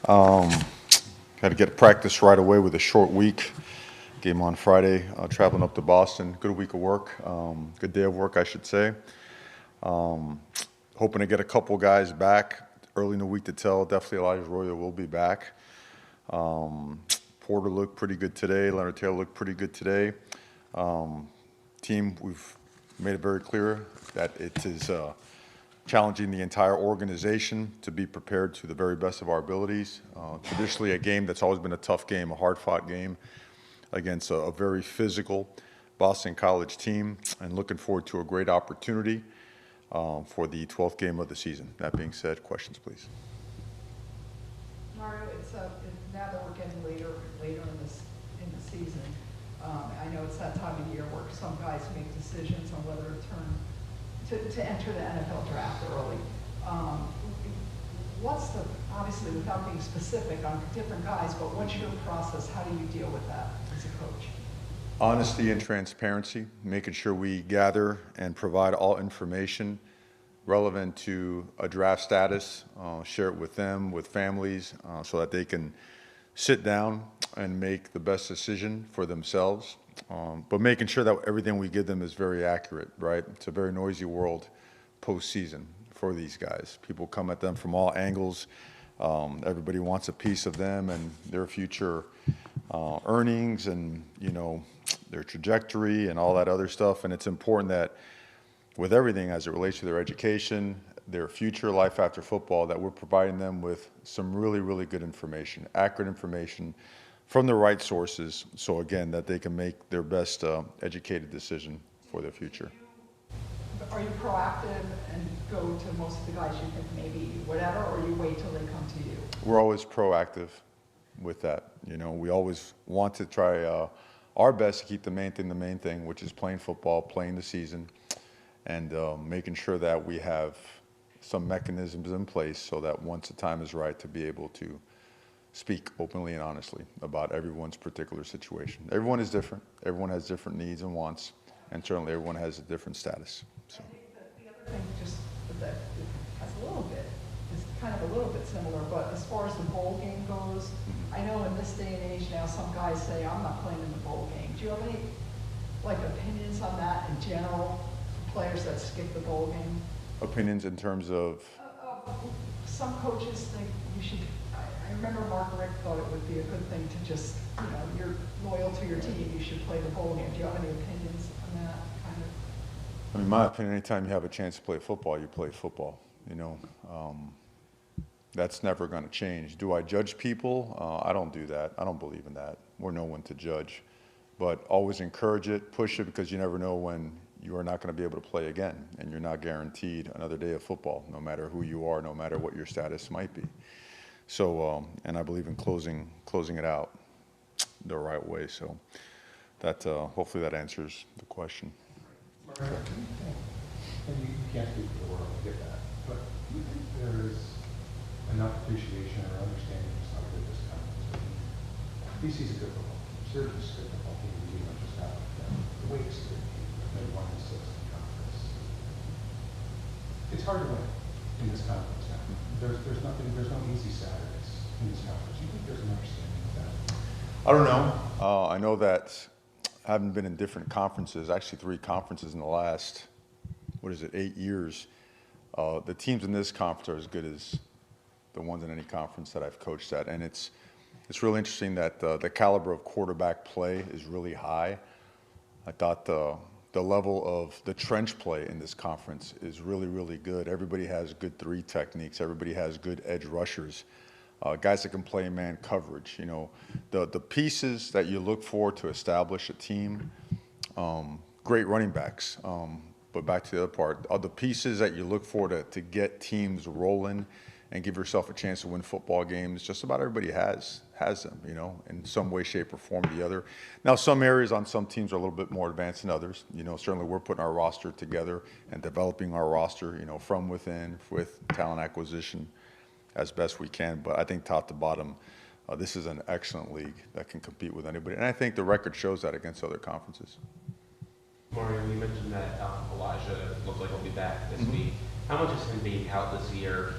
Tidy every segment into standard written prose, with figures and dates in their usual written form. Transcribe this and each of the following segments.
Had to get practice right away with a short week. Game on Friday, traveling up to Boston. Good week of work, good day of work, I should say. Hoping to get a couple guys back early in the week to tell. Definitely Elijah Royo will be back. Porter looked pretty good today. Leonard Taylor looked pretty good today. Team, we've made it very clear that it is challenging the entire organization to be prepared to the very best of our abilities. Traditionally, a game that's always been a tough game, a hard-fought game against a very physical Boston College team, and looking forward to a great opportunity for the 12th game of the season. That being said, questions, please. Mario, now that we're getting later in the season, I know it's that time of year where some guys make decisions on whether to enter the NFL draft early. Obviously without being specific on different guys, but what's your process? How do you deal with that as a coach? Honesty and transparency, making sure we gather and provide all information relevant to a draft status, share it with them, with families, so that they can sit down and make the best decision for themselves. But making sure that everything we give them is very accurate, right? It's a very noisy world postseason for these guys. People come at them from all angles. Everybody wants a piece of them and their future earnings and, their trajectory and all that other stuff. And it's important that with everything as it relates to their education, their future life after football, that we're providing them with some really, really good information, accurate information from the right sources. So again, that they can make their best educated decision for their future. Are you proactive and go to most of the guys you think maybe whatever, or you wait till they come to you? We're always proactive with that. We always want to try our best to keep the main thing, which is playing football, playing the season, and making sure that we have some mechanisms in place so that once the time is right to be able to speak openly and honestly about everyone's particular situation. Everyone is different. Everyone has different needs and wants, and certainly everyone has a different status. So. I think that the other thing just that has is kind of a little bit similar, but as far as the bowl game goes, I know in this day and age now some guys say, I'm not playing in the bowl game. Do you have any opinions on that in general, players that skip the bowl game? Opinions in terms of? Some coaches think you should. I remember Mark Richt thought it would be a good thing to just, you're loyal to your team, you should play the bowl game. Do you have any opinions on that kind of? I mean, my opinion, anytime you have a chance to play football, you play football. That's never going to change. Do I judge people? I don't do that. I don't believe in that. We're no one to judge. But always encourage it, push it, because you never know when you are not going to be able to play again, and you're not guaranteed another day of football, no matter who you are, no matter what your status might be. So, and I believe in closing it out the right way. So that hopefully that answers the question. Mario, do you think, and you can't speak for the world, I get that, but do you think there is enough appreciation or understanding of how good this conference is? BC's a good football team, Syracuse is a good football team, we just got the Wake's a good team, they won the sixth in conference. It's hard to win in this conference now. There's no easy Saturdays in this conference. Do you think there's an understanding of that? I don't know. I know that having been in different conferences, actually 3 conferences in the last, 8 years, the teams in this conference are as good as the ones in any conference that I've coached at. And it's really interesting that the caliber of quarterback play is really high. I thought the level of the trench play in this conference is really, really good. Everybody has good 3 techniques. Everybody has good edge rushers. Guys that can play man coverage. The pieces that you look for to establish a team, great running backs. But back to the other part, the pieces that you look for to get teams rolling and give yourself a chance to win football games, just about everybody has them, in some way, shape, or form or the other. Now, some areas on some teams are a little bit more advanced than others. Certainly we're putting our roster together and developing our roster, from within with talent acquisition as best we can. But I think top to bottom, this is an excellent league that can compete with anybody. And I think the record shows that against other conferences. Mario, you mentioned that Elijah looks like he'll be back this week. How much is him being out this year,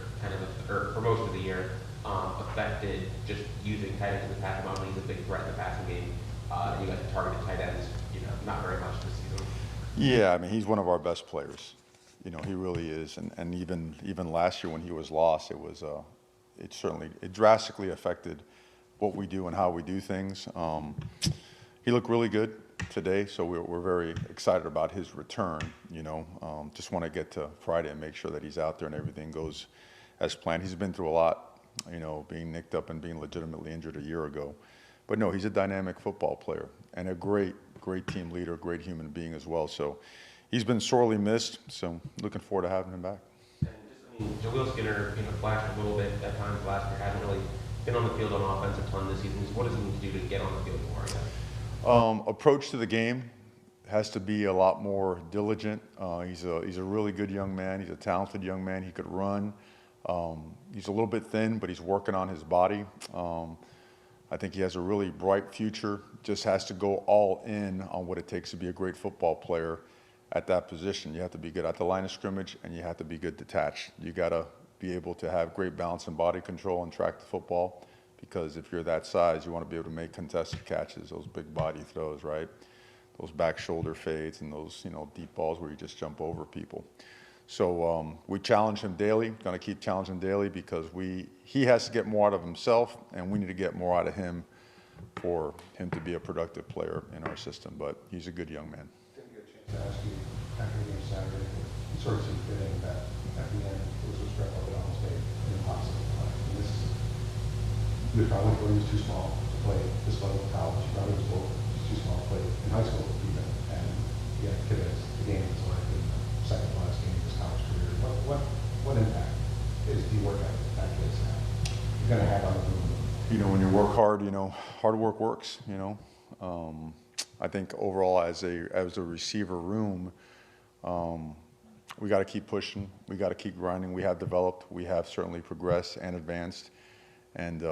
or for most of the year, a affected just using tight ends in the passing model? He's a big threat in the passing game. You guys have targeted tight ends, not very much this season. Yeah, I mean, he's one of our best players. He really is. And even last year when he was lost, it drastically affected what we do and how we do things. He looked really good today, so we're very excited about his return. Just want to get to Friday and make sure that he's out there and everything goes as planned. He's been through a lot, being nicked up and being legitimately injured a year ago. But no, he's a dynamic football player and a great team leader, great human being as well. So he's been sorely missed, so looking forward to having him back. And Jaleel Skinner, flashed a little bit at times last year, hasn't really been on the field on offense a ton this season. What does he need to do to get on the field more, I guess? Approach to the game has to be a lot more diligent. He's a really good young man. He's a talented young man. He could run. He's a little bit thin, but he's working on his body. I think he has a really bright future. Just has to go all in on what it takes to be a great football player at that position. You have to be good at the line of scrimmage, and you have to be good detached. You got to be able to have great balance and body control and track the football, because if you're that size, you want to be able to make contested catches, those big body throws, right? Those back shoulder fades and those deep balls where you just jump over people. So we challenge him daily. Going to keep challenging him daily because he has to get more out of himself, and we need to get more out of him for him to be a productive player in our system. But he's a good young man. Didn't get a chance to ask you after the game Saturday. It sort of seemed fitting that at the end it was a stretch that almost made it impossible to play. And this you probably thought he was too small to play this level of college. You probably was too small to play in high school even. And yeah, the game was like in the second to last game of his college career. What impact is the work ethic that kid's have? You're going to have on the room. When you work hard, hard work works. I think overall as a receiver room, we got to keep pushing. We got to keep grinding. We have developed. We have certainly progressed and advanced. And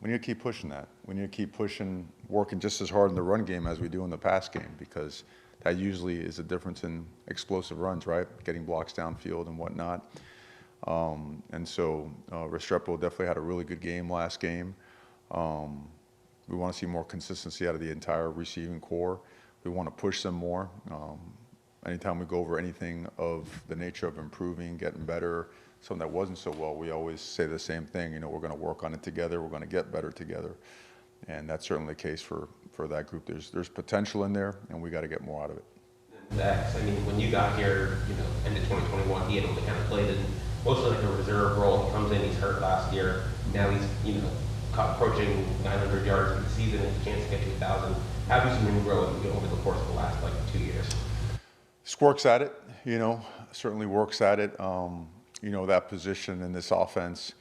we need to keep pushing that. We need to keep pushing, working just as hard in the run game as we do in the pass game, because that usually is a difference in explosive runs, right? Getting blocks downfield and whatnot. And so Restrepo definitely had a really good game last game. We want to see more consistency out of the entire receiving core. We want to push them more. Anytime we go over anything of the nature of improving, getting better, something that wasn't so well, we always say the same thing. We're going to work on it together. We're going to get better together. And that's certainly the case for that group. There's potential in there, and we got to get more out of it. Dax, when you got here, end of 2021, he had only kind of played in mostly like a reserve role. He comes in, he's hurt last year. Now he's, approaching 900 yards in the season and a chance to get to 1,000. How have you seen him grow over the course of the last 2 years? Just works at it, certainly works at it. That position in this offense,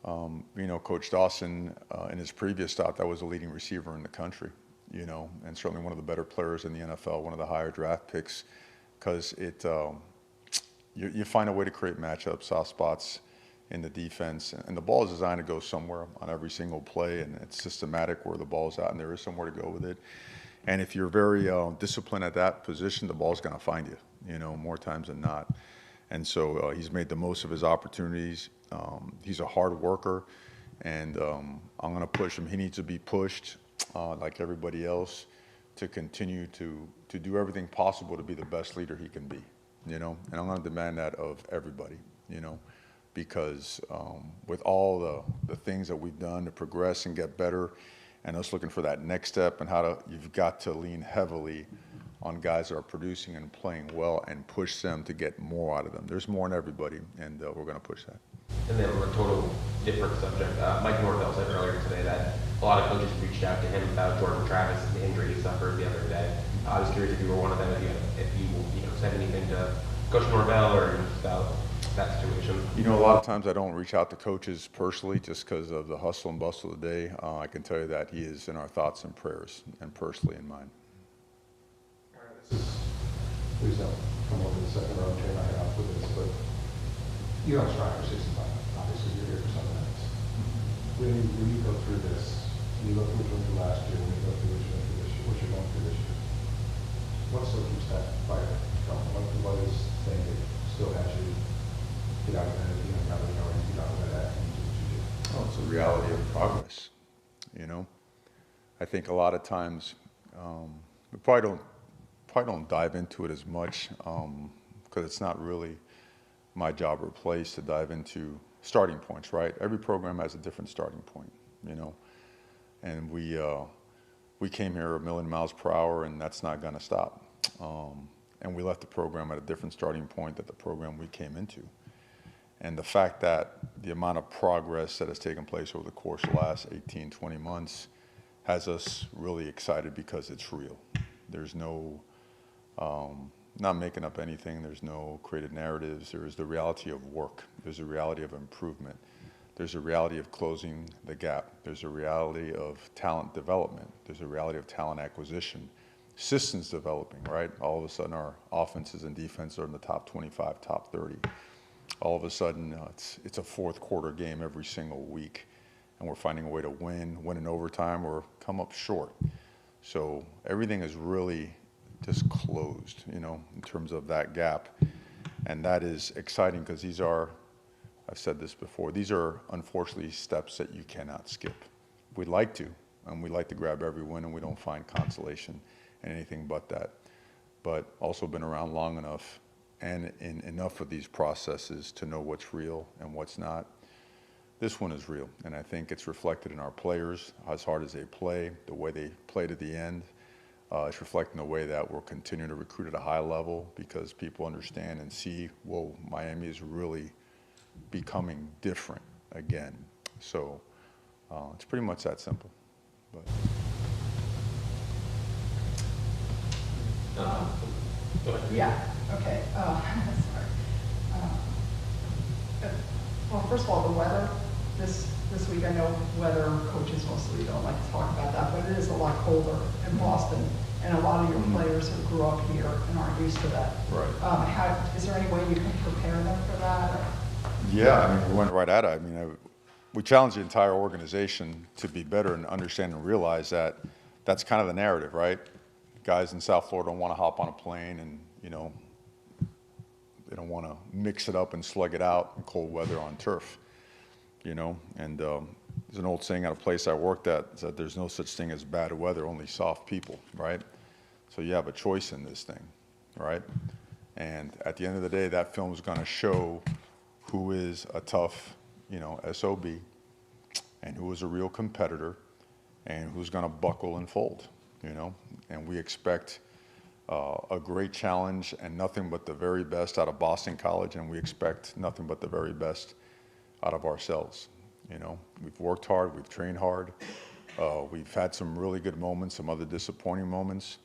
Coach Dawson, in his previous stop, that was a leading receiver in the country, and certainly one of the better players in the NFL, one of the higher draft picks, because you find a way to create matchups, soft spots in the defense, and the ball is designed to go somewhere on every single play, and it's systematic where the ball's out, and there is somewhere to go with it. And if you're very disciplined at that position, the ball's going to find you, more times than not. And so he's made the most of his opportunities. He's a hard worker, and I'm going to push him. He needs to be pushed like everybody else to continue to do everything possible to be the best leader he can be, and I'm going to demand that of everybody, because with all the things that we've done to progress and get better, and us looking for that next step, and you've got to lean heavily on guys that are producing and playing well and push them to get more out of them. There's more in everybody, and we're going to push that. And then on a total different subject, Mike Norvell said earlier today that a lot of coaches reached out to him about Jordan Travis and the injury he suffered the other day. I was curious if you were one of them, if you said anything to Coach Norvell or about that situation. A lot of times I don't reach out to coaches personally just because of the hustle and bustle of the day. I can tell you that he is in our thoughts and prayers, and personally in mine. All right, please don't come over the second row and tear my head off with this, but you don't strive for 65. Obviously, you're here for something else. When you go through this, when you look at what you went through last year, when you go through what you went through this year, what you're going through this year, what still keeps that fire going? What is the thing that still has you get out of bed, get out of the yard, and get out of that and do what you do? Oh, it's the reality of progress, you know? I think a lot of times we probably don't dive into it as much because it's not really my job or place to dive into starting points, right? Every program has a different starting point, you know? And we came here a million miles per hour, and that's not going to stop. And we left the program at a different starting point than the program we came into. And the fact that the amount of progress that has taken place over the course of the last 18, 20 months has us really excited because it's real. There's no, not making up anything. There's no created narratives. There is the reality of work. There's a reality of improvement. There's a reality of closing the gap. There's a reality of talent development. There's a reality of talent acquisition. Systems developing, right? All of a sudden our offenses and defense are in the top 25, top 30. All of a sudden it's a fourth quarter game every single week, and we're finding a way to win in overtime or come up short. So everything is really just closed, you know, in terms of that gap. And that is exciting because these are, I've said this before, these are unfortunately steps that you cannot skip. We'd like to, and we like to grab every win, and we don't find consolation in anything but that. But also been around long enough and in enough of these processes to know what's real and what's not. This one is real, and I think it's reflected in our players, as hard as they play, the way they play to the end. It's reflecting the way that we're continuing to recruit at a high level because people understand and see, whoa, Miami is really becoming different again. So it's pretty much that simple. But. Go ahead. Yeah, okay, sorry. Well, first of all, the weather, this week, I know weather coaches mostly don't like to talk about that, but it is a lot colder in Boston, and a lot of your players who grew up here and aren't used to that. Right. Is there any way you can prepare them for that? Or? Yeah, I mean, we went right at it. I mean, we challenged the entire organization to be better and understand and realize that that's kind of the narrative, right? Guys in South Florida don't want to hop on a plane and, you know, they don't want to mix it up and slug it out in cold weather on turf, you know. And there's an old saying at a place I worked at that there's no such thing as bad weather, only soft people, right? So you have a choice in this thing, right? And at the end of the day, that film is going to show who is a tough, you know, SOB and who is a real competitor and who's going to buckle and fold, you know. And we expect a great challenge and nothing but the very best out of Boston College, and we expect nothing but the very best out of ourselves. You know, we've worked hard, we've trained hard, we've had some really good moments, some other disappointing moments.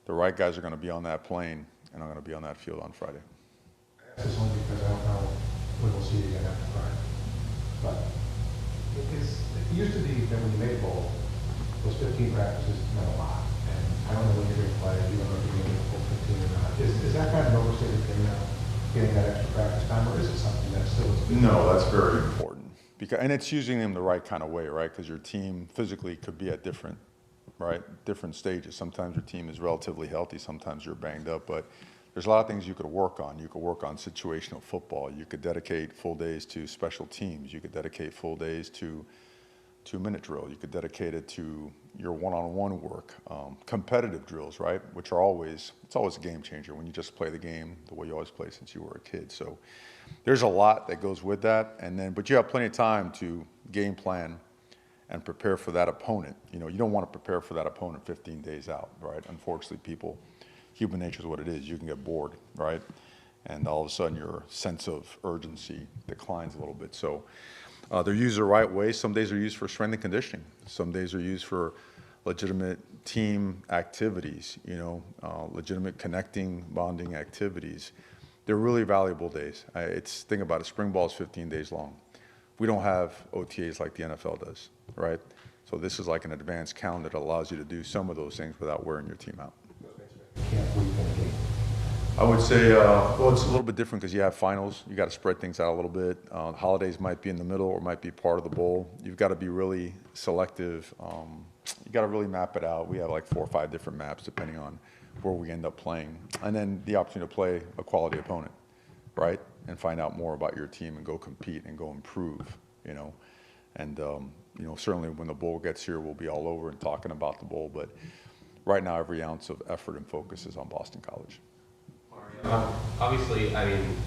The right guys are going to be on that plane and are going to be on that field on Friday. This is only because I don't know when we'll see you again after Friday. But it used to be that when you made a bowl, those 15 practices meant a lot. And I don't know when you're going to play, you don't know if you're going to get the full 15 or not. Is that kind of an overstated thing now, getting that extra practice time, or is it something that still is? No, that's very important. And it's using them the right kind of way, right? Because your team physically could be at different stages. Sometimes your team is relatively healthy, sometimes you're banged up, but there's a lot of things you could work on. You could work on situational football. You could dedicate full days to special teams. You could dedicate full days to 2-minute drill. You could dedicate it to your one-on-one work, competitive drills, right? Which are always a game changer when you just play the game the way you always play since you were a kid. So there's a lot that goes with that. But you have plenty of time to game plan and prepare for that opponent. You know, you don't want to prepare for that opponent 15 days out, right? Unfortunately, human nature is what it is. You can get bored, right? And all of a sudden your sense of urgency declines a little bit. So they're used the right way. Some days are used for strength and conditioning. Some days are used for legitimate team activities, you know, legitimate connecting, bonding activities. They're really valuable days. Think about it, spring ball is 15 days long. We don't have OTAs like the NFL does, right? So this is like an advanced calendar that allows you to do some of those things without wearing your team out. You can't wait in a game. I would say, well, it's a little bit different because you have finals. You got to spread things out a little bit. Holidays might be in the middle or might be part of the bowl. You've got to be really selective. You got to really map it out. We have like 4 or 5 different maps depending on where we end up playing. And then the opportunity to play a quality opponent, right? And find out more about your team and go compete and go improve, you know. And, certainly when the bowl gets here, we'll be all over and talking about the bowl. But right now, every ounce of effort and focus is on Boston College. Obviously, I mean,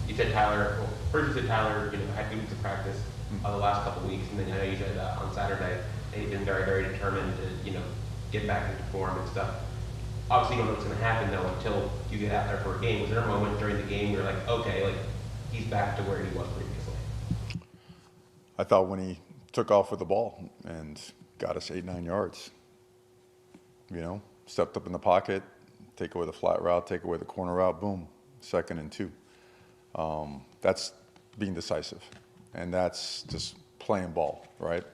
you said Tyler, well, first you said Tyler, had 2 weeks of practice the last couple of weeks, and then I know you said on Saturday that he's been very, very determined to, get back into form and stuff. Obviously, you don't know what's going to happen though until you get out there for a game. Was there a moment during the game where you're like, okay, like he's back to where he was previously? I thought when he took off with the ball and got us 8-9 yards, stepped up in the pocket, take away the flat route, take away the corner route, boom, 2nd and 2. That's being decisive, and that's just playing ball, right?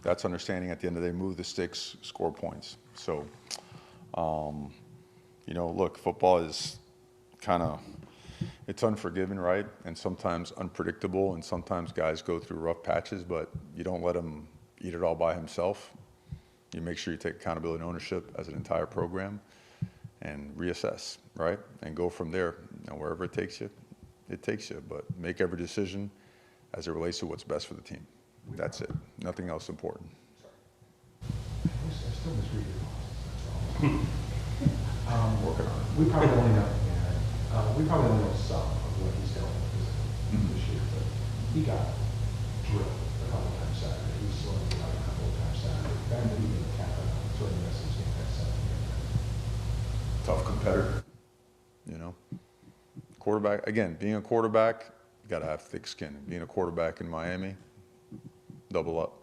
That's understanding at the end of the day, move the sticks, score points. So, look, football is it's unforgiving, right? And sometimes unpredictable, and sometimes guys go through rough patches, but you don't let him eat it all by himself. You make sure you take accountability and ownership as an entire program and reassess, right? And go from there. Wherever it takes you, but make every decision as it relates to what's best for the team. That's it. Nothing else important. I still misread your process. Working on it. We probably only know some of what he's dealt with this year, but he got drilled a couple times Saturday. He slowed it out a couple of times Saturday. Then he didn't cap it out. So the rest of his game that Saturday. Tough competitor, Quarterback, again, being a quarterback, you got to have thick skin. Being a quarterback in Miami, double up,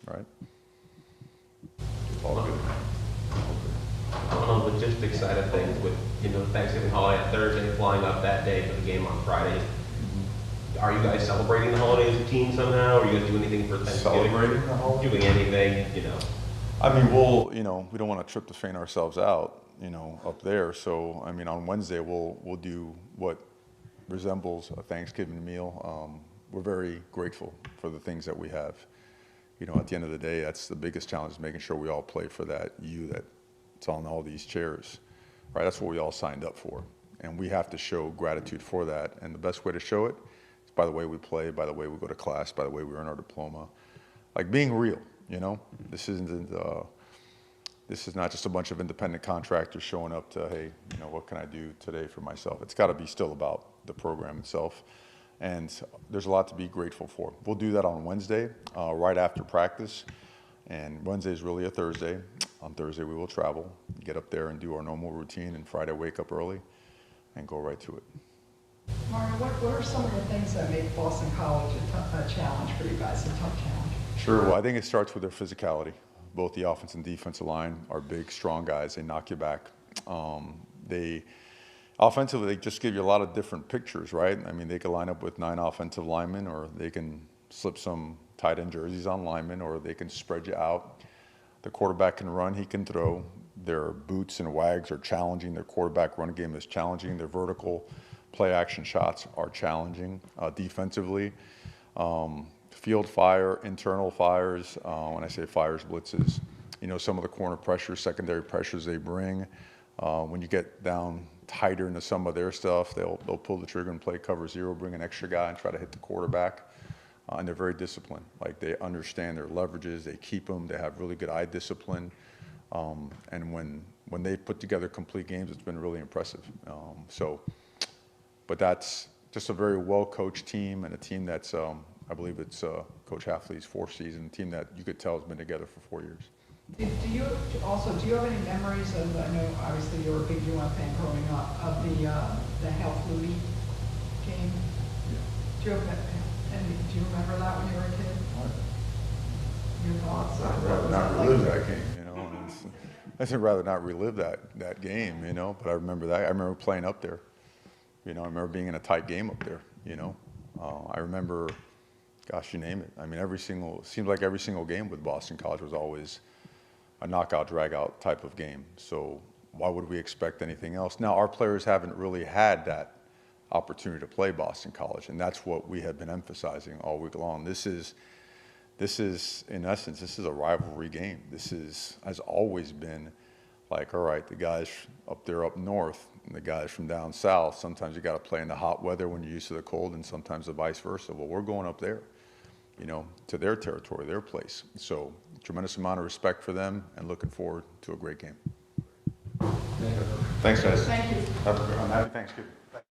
right? All good. On the logistics side of things with, Thanksgiving holiday Thursday, flying up that day for the game on Friday. Are you guys celebrating the holiday as a team somehow? Or are you guys doing anything for Thanksgiving? Celebrating the holiday? Doing anything, I mean, we don't want to tryptophan ourselves out, up there. So, on Wednesday, we'll do what resembles a Thanksgiving meal. We're very grateful for the things that we have. At the end of the day, that's the biggest challenge, is making sure we all play for that that's on all these chairs, right? That's what we all signed up for. And we have to show gratitude for that. And the best way to show it is by the way we play, by the way we go to class, by the way we earn our diploma. Like being real, This is not just a bunch of independent contractors showing up to, hey, what can I do today for myself? It's got to be still about the program itself. And there's a lot to be grateful for. We'll do that on Wednesday, right after practice. And Wednesday is really a Thursday. On Thursday, we will travel, get up there and do our normal routine. And Friday, wake up early and go right to it. Mario, what are some of the things that make Boston College a challenge for you guys, a tough challenge? Sure. Well, I think it starts with their physicality. Both the offense and defensive line are big, strong guys. They knock you back. Offensively, they just give you a lot of different pictures, right? They could line up with 9 offensive linemen, or they can slip some tight end jerseys on linemen, or they can spread you out. The quarterback can run, he can throw. Their boots and wags are challenging. Their quarterback run game is challenging. Their vertical play action shots are challenging. Defensively, field fire, internal fires. When I say fires, blitzes, some of the corner pressures, secondary pressures they bring. When you get down tighter into some of their stuff, they'll pull the trigger and play cover 0, bring an extra guy and try to hit the quarterback. And they're very disciplined. Like, they understand their leverages, they keep them, they have really good eye discipline. And when they put together complete games, it's been really impressive. But that's just a very well-coached team, and a team that's, I believe it's Coach Hafley's 4th season, a team that you could tell has been together for 4 years. Do you have any memories of, I know obviously you were a big UM fan growing up, of the Health Louis game? Yeah. Do you remember that when you were a kid? Your thoughts? I'd rather not relive that game, I'd rather not relive that game, but I remember that. I remember playing up there. I remember being in a tight game up there, I remember, gosh, you name it. It seems like every single game with Boston College was always a knockout, drag-out type of game. So why would we expect anything else? Now, our players haven't really had that opportunity to play Boston College, and that's what we have been emphasizing all week long. This is, in essence, this is a rivalry game. Has always been like, all right, the guys up there up north and the guys from down south, sometimes you got to play in the hot weather when you're used to the cold, and sometimes the vice versa. Well, we're going up there, you know, to their territory, their place. So tremendous amount of respect for them and looking forward to a great game. Thanks, guys. Thank you. Have a good, happy Thanksgiving.